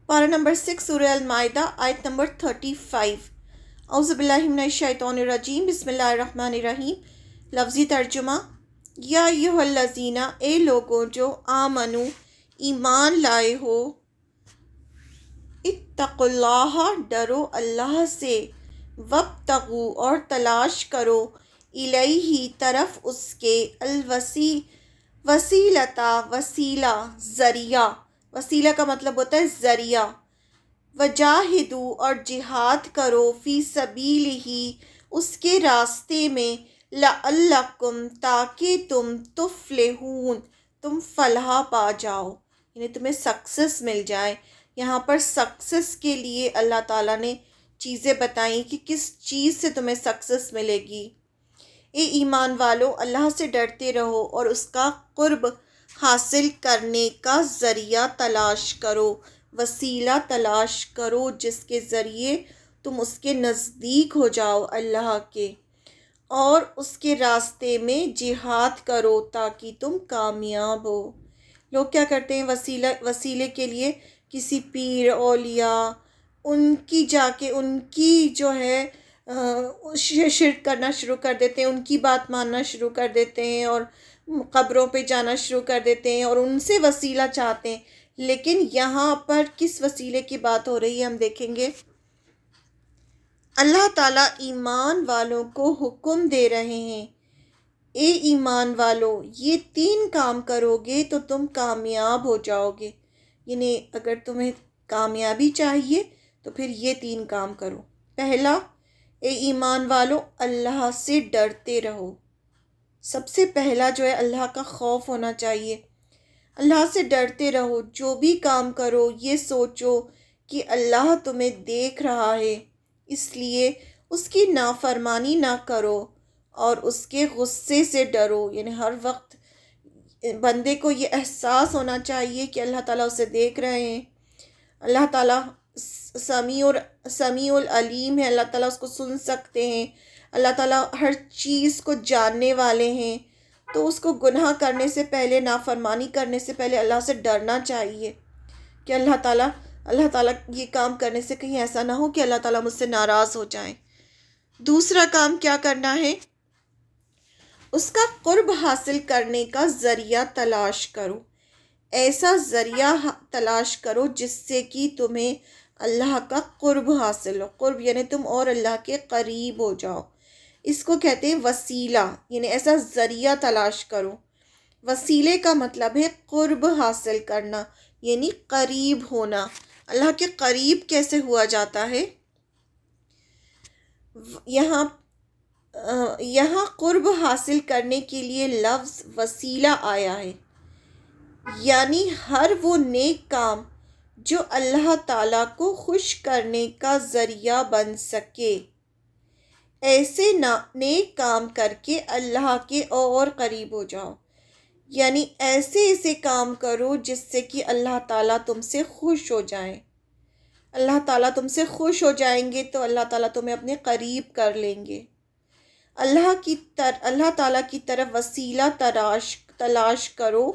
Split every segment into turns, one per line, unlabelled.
پارہ نمبر 6 سورہ المائدہ آیت نمبر 35۔ اعوذ باللہ من الشیطان الرجیم، بسم اللہ الرحمن الرحیم۔ لفظی ترجمہ، یا ایھا الذین، اے لوگوں جو آمنو ایمان لائے ہو، اتقوا اللہ، ڈرو اللہ سے، وابتغوا اور تلاش کرو، الیہ طرف اس کے، وسیلتا وسیلہ، ذریعہ، وسیلہ کا مطلب ہوتا ہے ذریعہ، وجاہدوا اور جہاد کرو، فی سبیلہ اس کے راستے میں، لعلکم تاکہ تم تفلحون تم فلاح پا جاؤ، یعنی تمہیں سکسس مل جائے۔ یہاں پر سکسس کے لیے اللہ تعالیٰ نے چیزیں بتائیں کہ کس چیز سے تمہیں سکسس ملے گی۔ اے ایمان والو، اللہ سے ڈرتے رہو اور اس کا قرب حاصل کرنے کا ذریعہ تلاش کرو، وسیلہ تلاش کرو جس کے ذریعے تم اس کے نزدیک ہو جاؤ اللہ کے، اور اس کے راستے میں جہاد کرو تاکہ تم کامیاب ہو۔ لوگ کیا کرتے ہیں، وسیلے کے لیے کسی پیر اولیاء ان کی جا کے ان کی جو ہے شرک کرنا شروع کر دیتے ہیں، ان کی بات ماننا شروع کر دیتے ہیں، اور قبروں پہ جانا شروع کر دیتے ہیں اور ان سے وسیلہ چاہتے ہیں۔ لیکن یہاں پر کس وسیلے کی بات ہو رہی ہے ہم دیکھیں گے۔ اللہ تعالیٰ ایمان والوں کو حکم دے رہے ہیں، اے ایمان والو، یہ 3 کام کرو گے تو تم کامیاب ہو جاؤ گے، یعنی اگر تمہیں کامیابی چاہیے تو پھر یہ 3 کام کرو۔ پہلا، اے ایمان والو، اللہ سے ڈرتے رہو۔ سب سے پہلا جو ہے اللہ کا خوف ہونا چاہیے۔ اللہ سے ڈرتے رہو، جو بھی کام کرو یہ سوچو کہ اللہ تمہیں دیکھ رہا ہے، اس لیے اس کی نافرمانی نہ کرو اور اس کے غصے سے ڈرو، یعنی ہر وقت بندے کو یہ احساس ہونا چاہیے کہ اللہ تعالیٰ اسے دیکھ رہے ہیں، اللہ تعالیٰ سمیع العلیم ہے، اللہ تعالیٰ اس کو سن سکتے ہیں، اللہ تعالیٰ ہر چیز کو جاننے والے ہیں۔ تو اس کو گناہ کرنے سے پہلے، نافرمانی کرنے سے پہلے اللہ سے ڈرنا چاہیے کہ اللہ تعالیٰ یہ کام کرنے سے کہیں ایسا نہ ہو کہ اللہ تعالیٰ مجھ سے ناراض ہو جائیں۔ دوسرا کام کیا کرنا ہے، اس کا قرب حاصل کرنے کا ذریعہ تلاش کرو۔ ایسا ذریعہ تلاش کرو جس سے کہ تمہیں اللہ کا قرب حاصل ہو۔ قرب یعنی تم اور اللہ کے قریب ہو جاؤ، اس کو کہتے ہیں وسیلہ، یعنی ایسا ذریعہ تلاش کرو۔ وسیلے کا مطلب ہے قرب حاصل کرنا، یعنی قریب ہونا۔ اللہ کے قریب کیسے ہوا جاتا ہے؟ یہاں قرب حاصل کرنے کے لیے لفظ وسیلہ آیا ہے، یعنی ہر وہ نیک کام جو اللہ تعالیٰ کو خوش کرنے کا ذریعہ بن سکے، ایسے نیک کام کر کے اللہ کے اور قریب ہو جاؤ، یعنی ایسے کام کرو جس سے کہ اللہ تعالیٰ تم سے خوش ہو جائیں۔ اللہ تعالیٰ تم سے خوش ہو جائیں گے تو اللہ تعالیٰ تمہیں اپنے قریب کر لیں گے۔ اللہ تعالیٰ کی طرف وسیلہ تلاش کرو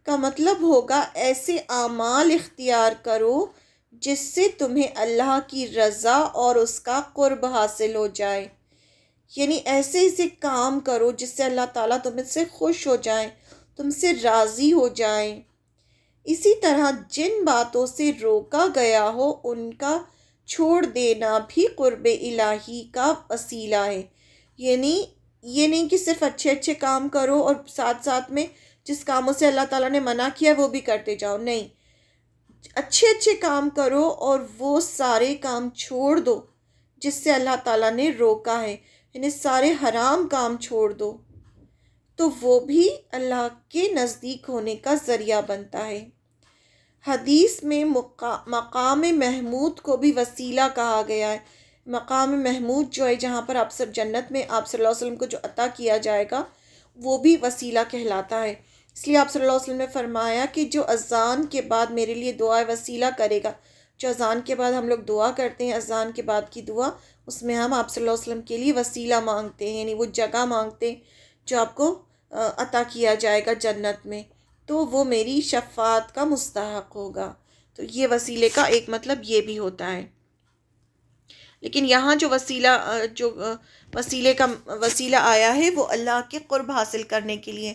کا مطلب ہوگا ایسے اعمال اختیار کرو جس سے تمہیں اللہ کی رضا اور اس کا قرب حاصل ہو جائے، یعنی ایسے کام کرو جس سے اللہ تعالیٰ تم سے خوش ہو جائیں، تم سے راضی ہو جائیں۔ اسی طرح جن باتوں سے روکا گیا ہو ان کا چھوڑ دینا بھی قرب الہی کا وسیلہ ہے، یعنی یہ نہیں کہ صرف اچھے کام کرو اور ساتھ میں جس کاموں سے اللہ تعالیٰ نے منع کیا وہ بھی کرتے جاؤ، نہیں، اچھے کام کرو اور وہ سارے کام چھوڑ دو جس سے اللہ تعالیٰ نے روکا ہے، یعنی سارے حرام کام چھوڑ دو، تو وہ بھی اللہ کے نزدیک ہونے کا ذریعہ بنتا ہے۔ حدیث میں مقام محمود کو بھی وسیلہ کہا گیا ہے۔ مقام محمود جو ہے جہاں پر آپ سب جنت میں آپ صلی اللہ علیہ وسلم کو جو عطا کیا جائے گا وہ بھی وسیلہ کہلاتا ہے۔ اس لیے آپ صلی اللہ علیہ وسلم نے فرمایا کہ جو اذان کے بعد میرے لیے دعا وسیلہ کرے گا، جو اذان کے بعد ہم لوگ دعا کرتے ہیں، اذان کے بعد کی دعا، اس میں ہم آپ صلی اللہ علیہ وسلم کے لیے وسیلہ مانگتے ہیں، یعنی وہ جگہ مانگتے ہیں جو آپ کو عطا کیا جائے گا جنت میں، تو وہ میری شفاعت کا مستحق ہوگا۔ تو یہ وسیلے کا ایک مطلب یہ بھی ہوتا ہے. لیکن یہاں جو وسیلہ آیا ہے وہ اللہ کے قرب حاصل کرنے کے لیے،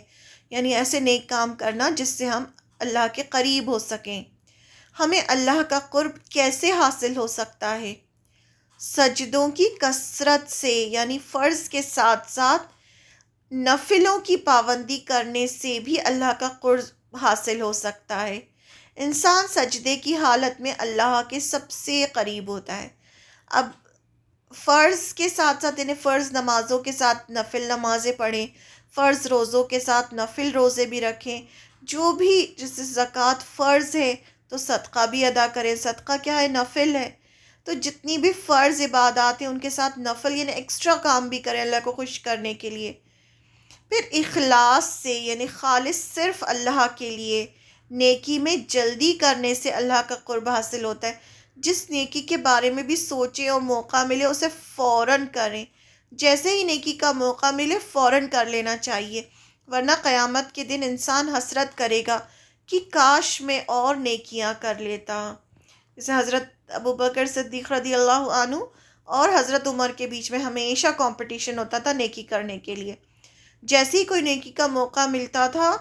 یعنی ایسے نیک کام کرنا جس سے ہم اللہ کے قریب ہو سکیں. ہمیں اللہ کا قرب کیسے حاصل ہو سکتا ہے؟ سجدوں کی کثرت سے، یعنی فرض کے ساتھ ساتھ نفلوں کی پابندی کرنے سے بھی اللہ کا قرب حاصل ہو سکتا ہے. انسان سجدے کی حالت میں اللہ کے سب سے قریب ہوتا ہے. اب فرض کے ساتھ ساتھ یعنی فرض نمازوں کے ساتھ نفل نمازیں پڑھیں، فرض روزوں کے ساتھ نفل روزے بھی رکھیں، جو بھی جیسے زکوٰۃ فرض ہے تو صدقہ بھی ادا کریں. صدقہ کیا ہے؟ نفل ہے. تو جتنی بھی فرض عبادات ہیں ان کے ساتھ نفل یعنی ایکسٹرا کام بھی کریں اللہ کو خوش کرنے کے لیے. پھر اخلاص سے یعنی خالص صرف اللہ کے لیے نیکی میں جلدی کرنے سے اللہ کا قرب حاصل ہوتا ہے. جس نیکی کے بارے میں بھی سوچیں اور موقع ملے اسے فوراً کریں. جیسے ہی نیکی کا موقع ملے فوراً کر لینا چاہیے، ورنہ قیامت کے دن انسان حسرت کرے گا کہ کاش میں اور نیکیاں کر لیتا. جیسے حضرت ابوبکر صدیق رضی اللہ عنہ اور حضرت عمر کے بیچ میں ہمیشہ کمپٹیشن ہوتا تھا نیکی کرنے کے لیے. جیسے ہی کوئی نیکی کا موقع ملتا تھا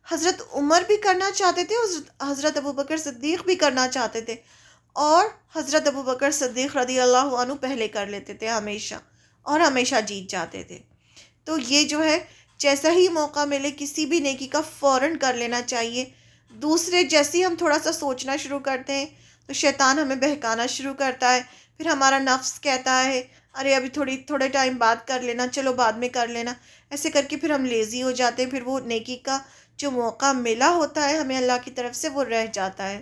حضرت عمر بھی کرنا چاہتے تھے، حضرت ابوبکر صدیق بھی کرنا چاہتے تھے، اور حضرت ابوبکر صدیق رضی اللہ عنہ پہلے کر لیتے تھے ہمیشہ، اور ہمیشہ جیت جاتے تھے. تو یہ جو ہے جیسا ہی موقع ملے کسی بھی نیکی کا فوراً کر لینا چاہیے. دوسرے جیسے ہی ہم تھوڑا سا سوچنا شروع کرتے ہیں تو شیطان ہمیں بہکانا شروع کرتا ہے. پھر ہمارا نفس کہتا ہے ارے ابھی تھوڑے ٹائم بعد کر لینا، چلو بعد میں کر لینا. ایسے کر کے پھر ہم لیزی ہو جاتے ہیں، پھر وہ نیکی کا جو موقع ملا ہوتا ہے ہمیں اللہ کی طرف سے وہ رہ جاتا ہے.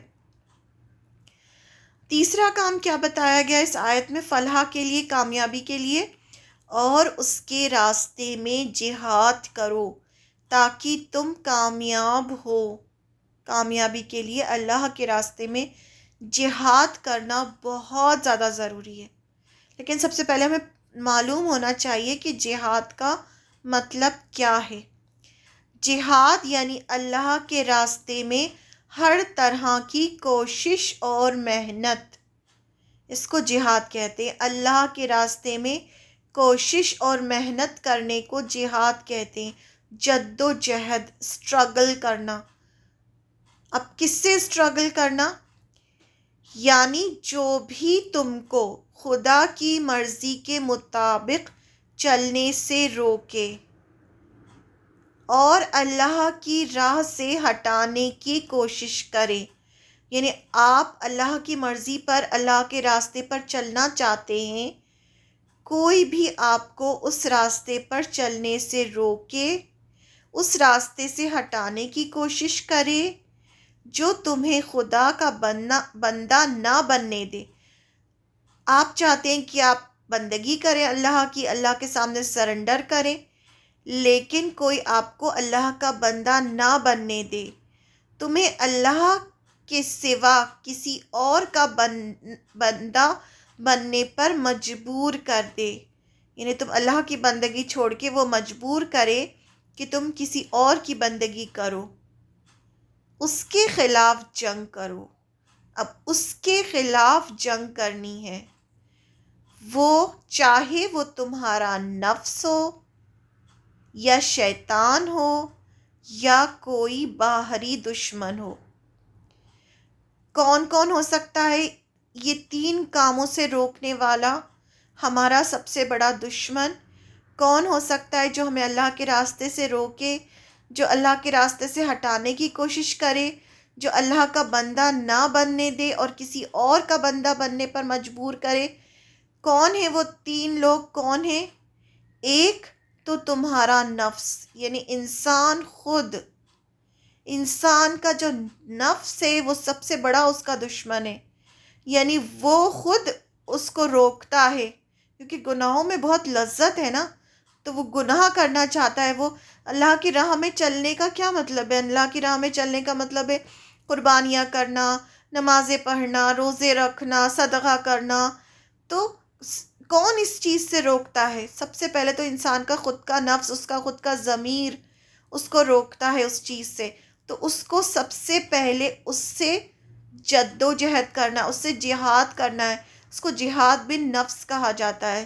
تیسرا کام کیا بتایا گیا اس آیت میں؟ فلاح کے لیے، کامیابی کے لیے، اور اس کے راستے میں جہاد کرو تاکہ تم کامیاب ہو. کامیابی کے لیے اللہ کے راستے میں جہاد کرنا بہت زیادہ ضروری ہے. لیکن سب سے پہلے ہمیں معلوم ہونا چاہیے کہ جہاد کا مطلب کیا ہے. جہاد یعنی اللہ کے راستے میں ہر طرح کی کوشش اور محنت، اس کو جہاد کہتے ہیں. اللہ کے راستے میں کوشش اور محنت کرنے کو جہاد کہتے ہیں. جد و جہد، اسٹرگل کرنا. اب کس سے اسٹرگل کرنا؟ یعنی جو بھی تم کو خدا کی مرضی کے مطابق چلنے سے روکے اور اللہ کی راہ سے ہٹانے کی کوشش کرے. یعنی آپ اللہ کی مرضی پر، اللہ کے راستے پر چلنا چاہتے ہیں، کوئی بھی آپ کو اس راستے پر چلنے سے روکے، اس راستے سے ہٹانے کی کوشش کرے جو تمہیں خدا کا بندہ نہ بننے دے. آپ چاہتے ہیں کہ آپ بندگی کریں اللہ کی، اللہ کے سامنے سرنڈر کریں، لیکن کوئی آپ کو اللہ کا بندہ نہ بننے دے، تمہیں اللہ کے سوا کسی اور کا بندہ بننے پر مجبور کر دے. یعنی تم اللہ کی بندگی چھوڑ کے وہ مجبور کرے کہ تم کسی اور کی بندگی کرو، اس کے خلاف جنگ کرو. اب اس کے خلاف جنگ کرنی ہے، وہ چاہے وہ تمہارا نفس ہو یا شیطان ہو یا کوئی باہری دشمن ہو. کون کون ہو سکتا ہے یہ تین کاموں سے روکنے والا؟ ہمارا سب سے بڑا دشمن کون ہو سکتا ہے جو ہمیں اللہ کے راستے سے روکے، جو اللہ کے راستے سے ہٹانے کی کوشش کرے، جو اللہ کا بندہ نہ بننے دے اور کسی اور کا بندہ بننے پر مجبور کرے؟ کون ہے وہ تین لوگ؟ کون ہیں؟ ایک تو تمہارا نفس، یعنی انسان خود. انسان کا جو نفس ہے وہ سب سے بڑا اس کا دشمن ہے. یعنی وہ خود اس کو روکتا ہے، کیونکہ گناہوں میں بہت لذت ہے نا، تو وہ گناہ کرنا چاہتا ہے. وہ اللہ کی راہ میں چلنے کا کیا مطلب ہے؟ اللہ کی راہ میں چلنے کا مطلب ہے قربانیاں کرنا، نمازیں پڑھنا، روزے رکھنا، صدقہ کرنا. تو کون اس چیز سے روکتا ہے؟ سب سے پہلے تو انسان کا خود کا نفس، اس کا خود کا ضمیر اس کو روکتا ہے اس چیز سے. تو اس کو سب سے پہلے اس سے جد و جہد کرنا، اس سے جہاد کرنا ہے، اس کو جہاد بن نفس کہا جاتا ہے۔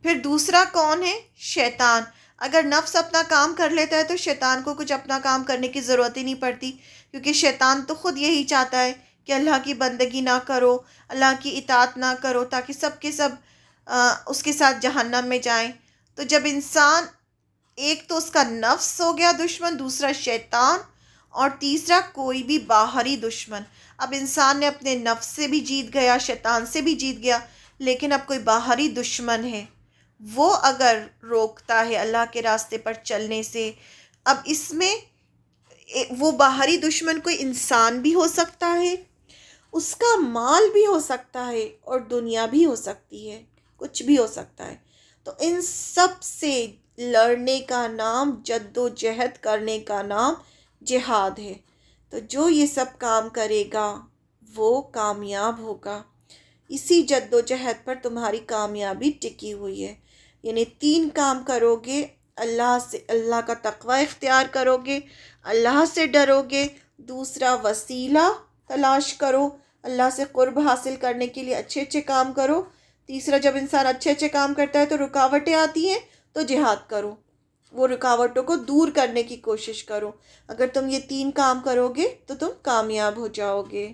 پھر دوسرا کون ہے؟ شیطان۔ اگر نفس اپنا کام کر لیتا ہے تو شیطان کو کچھ اپنا کام کرنے کی ضرورت ہی نہیں پڑتی، کیونکہ شیطان تو خود یہی چاہتا ہے کہ اللہ کی بندگی نہ کرو، اللہ کی اطاعت نہ کرو، تاکہ سب کے سب اس کے ساتھ جہنم میں جائیں۔ تو جب انسان، ایک تو اس کا نفس ہو گیا دشمن، دوسرا شیطان، اور تیسرا کوئی بھی باہری دشمن۔ اب انسان نے اپنے نفس سے بھی جیت گیا، شیطان سے بھی جیت گیا، لیکن اب کوئی باہری دشمن ہے، وہ اگر روکتا ہے اللہ کے راستے پر چلنے سے۔ اب اس میں وہ باہری دشمن کوئی انسان بھی ہو سکتا ہے، اس کا مال بھی ہو سکتا ہے، اور دنیا بھی ہو سکتی ہے، کچھ بھی ہو سکتا ہے۔ تو ان سب سے لڑنے کا نام، جد و جہد کرنے کا نام جہاد ہے۔ تو جو یہ سب کام کرے گا وہ کامیاب ہوگا۔ اسی جد و جہد پر تمہاری کامیابی ٹکی ہوئی ہے۔ یعنی 3 کام کرو گے، اللہ سے، اللہ کا تقوی اختیار کرو گے، اللہ سے ڈرو گے، دوسرا وسیلہ تلاش کرو، اللہ سے قرب حاصل کرنے کے لیے اچھے اچھے کام کرو، تیسرا جب انسان اچھے اچھے کام کرتا ہے تو رکاوٹیں آتی ہیں تو جہاد کرو، وہ رکاوٹوں کو دور کرنے کی کوشش کرو۔ اگر تم یہ 3 کام کرو گے تو تم کامیاب ہو جاؤ گے۔